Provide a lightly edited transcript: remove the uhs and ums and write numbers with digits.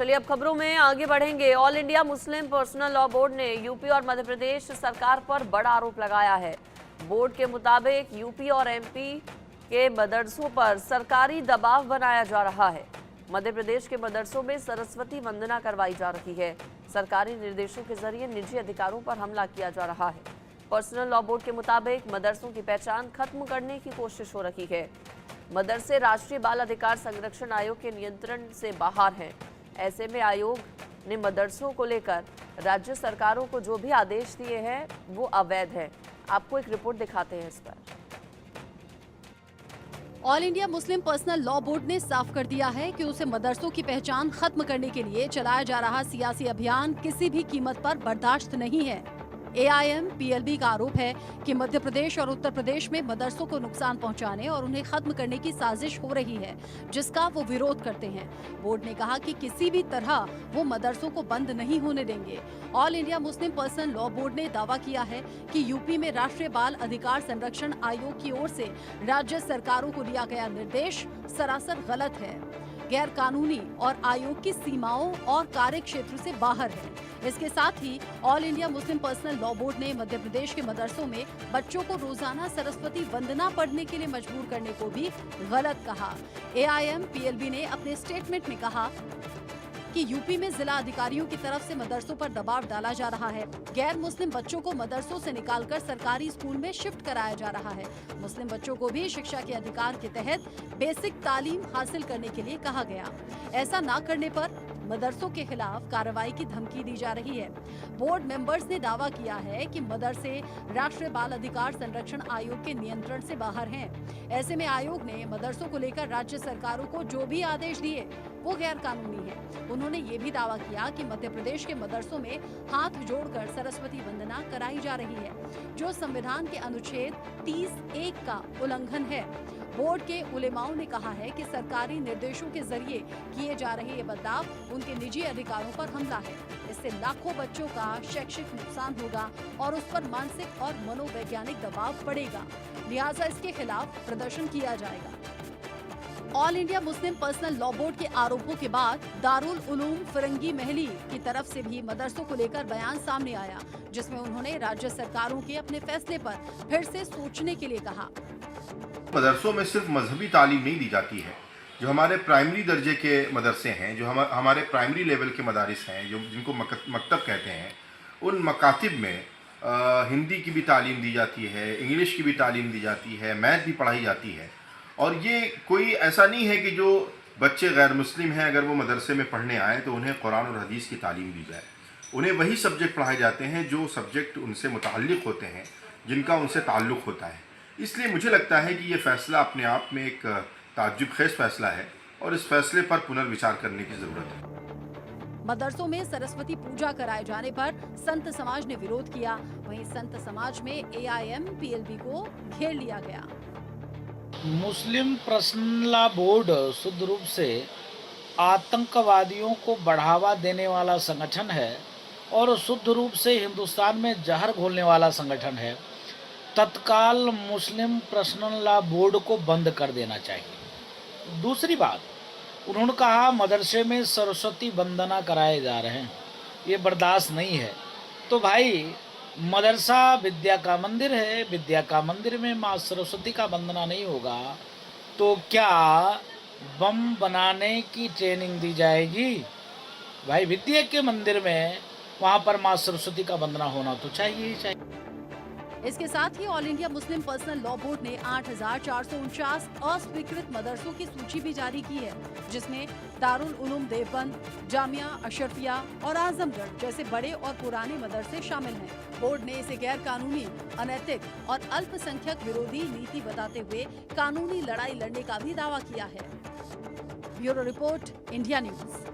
चलिए अब खबरों में आगे बढ़ेंगे। All India Muslim Personal Law Board ने यूपी और मध्य प्रदेश सरकार पर बड़ा आरोप लगाया है। बोर्ड के मुताबिक यूपी और एमपी के मदरसों पर सरकारी दबाव बनाया जा रहा है। मध्य प्रदेश के मदरसों में सरस्वती वंदना करवाई जा रही है। सरकारी निर्देशों के जरिए निजी अधिकारों पर हमला किया जा रहा है। पर्सनल लॉ बोर्ड के मुताबिक मदरसों की पहचान खत्म करने की कोशिश हो रही है। मदरसे राष्ट्रीय बाल अधिकार संरक्षण आयोग के नियंत्रण से बाहर हैं। ऐसे में आयोग ने मदरसों को लेकर राज्य सरकारों को जो भी आदेश दिए हैं वो अवैध है। आपको एक रिपोर्ट दिखाते हैं इस पर। All India Muslim Personal Law Board ने साफ कर दिया है कि उसे मदरसों की पहचान खत्म करने के लिए चलाया जा रहा सियासी अभियान किसी भी कीमत पर बर्दाश्त नहीं है। AIM-PLB का आरोप है कि मध्य प्रदेश और उत्तर प्रदेश में मदरसों को नुकसान पहुंचाने और उन्हें खत्म करने की साजिश हो रही है, जिसका वो विरोध करते हैं। बोर्ड ने कहा कि किसी भी तरह वो मदरसों को बंद नहीं होने देंगे। All India Muslim Personal Law Board ने दावा किया है कि यूपी में राष्ट्रीय बाल अधिकार संरक्षण आयोग की ओर से राज्य सरकारों को दिया गया निर्देश सरासर गलत है, गैर कानूनी और आयोग की सीमाओं और कार्य क्षेत्र से बाहर है। इसके साथ ही All India Muslim Personal Law Board ने मध्य प्रदेश के मदरसों में बच्चों को रोजाना सरस्वती वंदना पढ़ने के लिए मजबूर करने को भी गलत कहा। AIM-PLB ने अपने स्टेटमेंट में कहा कि यूपी में जिला अधिकारियों की तरफ से मदरसों पर दबाव डाला जा रहा है। गैर मुस्लिम बच्चों को मदरसों से निकालकर सरकारी स्कूल में शिफ्ट कराया जा रहा है। मुस्लिम बच्चों को भी शिक्षा के अधिकार के तहत बेसिक तालीम हासिल करने के लिए कहा गया। ऐसा न करने पर मदरसों के खिलाफ कार्रवाई की धमकी दी जा रही है। बोर्ड मेंबर्स ने दावा किया है कि मदरसे राष्ट्रीय बाल अधिकार संरक्षण आयोग के नियंत्रण से बाहर हैं। ऐसे में आयोग ने मदरसों को लेकर राज्य सरकारों को जो भी आदेश दिए वो गैर कानूनी है। उन्होंने ये भी दावा किया कि मध्य प्रदेश के मदरसों में हाथ जोड़कर सरस्वती वंदना कराई जा रही है, जो संविधान के अनुच्छेद 30(1) का उल्लंघन है। बोर्ड के उलेमाओं ने कहा है कि सरकारी निर्देशों के जरिए किए जा रहे ये बदलाव उनके निजी अधिकारों पर हमला है। इससे लाखों बच्चों का शैक्षिक नुकसान होगा और उस पर मानसिक और मनोवैज्ञानिक दबाव पड़ेगा। लिहाजा इसके खिलाफ प्रदर्शन किया जाएगा। All India Muslim Personal Law board के आरोपों के बाद दारुल उलूम फिरंगी महली की तरफ से भी मदरसों को लेकर बयान सामने आया, जिसमें उन्होंने राज्य सरकारों के अपने फैसले पर फिर से सोचने के लिए कहा। मदरसों में सिर्फ मजहबी तालीम नहीं दी जाती है। जो हमारे प्राइमरी दर्जे के मदरसे हैं, जो हमारे प्राइमरी लेवल के मदारिस हैं, जो जिनको मकतब कहते हैं, उन मकातिब में हिंदी की भी तालीम दी जाती है, इंग्लिश की भी तालीम दी जाती है, मैथ भी पढ़ाई जाती है। और ये कोई ऐसा नहीं है कि जो बच्चे गैर मुस्लिम हैं अगर वो मदरसे में पढ़ने आए तो उन्हें कुरान और हदीस की तालीम दी जाए। उन्हें वही सब्जेक्ट पढ़ाए जाते हैं जो सब्जेक्ट उनसे मुताल्लिक़ होते हैं, जिनका उनसे ताल्लुक़ होता है। इसलिए मुझे लगता है कि ये फ़ैसला अपने आप में एक ताज्जुब खेज़ फ़ैसला है और इस फैसले पर पुनर्विचार करने की ज़रूरत है। मदरसों में सरस्वती पूजा कराए जाने पर संत समाज ने विरोध किया। वहीं संत समाज में AIM-PLB को घेर लिया गया। मुस्लिम पर्सनल लॉ बोर्ड शुद्ध रूप से आतंकवादियों को बढ़ावा देने वाला संगठन है और शुद्ध रूप से हिंदुस्तान में जहर घोलने वाला संगठन है। तत्काल मुस्लिम पर्सनल लॉ बोर्ड को बंद कर देना चाहिए। दूसरी बात, उन्होंने कहा मदरसे में सरस्वती वंदना कराए जा रहे हैं, ये बर्दाश्त नहीं है। तो भाई मदरसा विद्या का मंदिर है, विद्या का मंदिर में माँ सरस्वती का वंदना नहीं होगा तो क्या बम बनाने की ट्रेनिंग दी जाएगी? भाई विद्या के मंदिर में वहाँ पर माँ सरस्वती का वंदना होना तो चाहिए ही चाहिए। इसके साथ ही All India Muslim Personal Law Board ने 8,449 अस्वीकृत मदरसों की सूची भी जारी की है, जिसमें दारुल उलूम देवबंद, जामिया अशरफिया और आजमगढ़ जैसे बड़े और पुराने मदरसे शामिल हैं। बोर्ड ने इसे गैर कानूनी, अनैतिक और अल्पसंख्यक विरोधी नीति बताते हुए कानूनी लड़ाई लड़ने का भी दावा किया है। Bureau report, India news.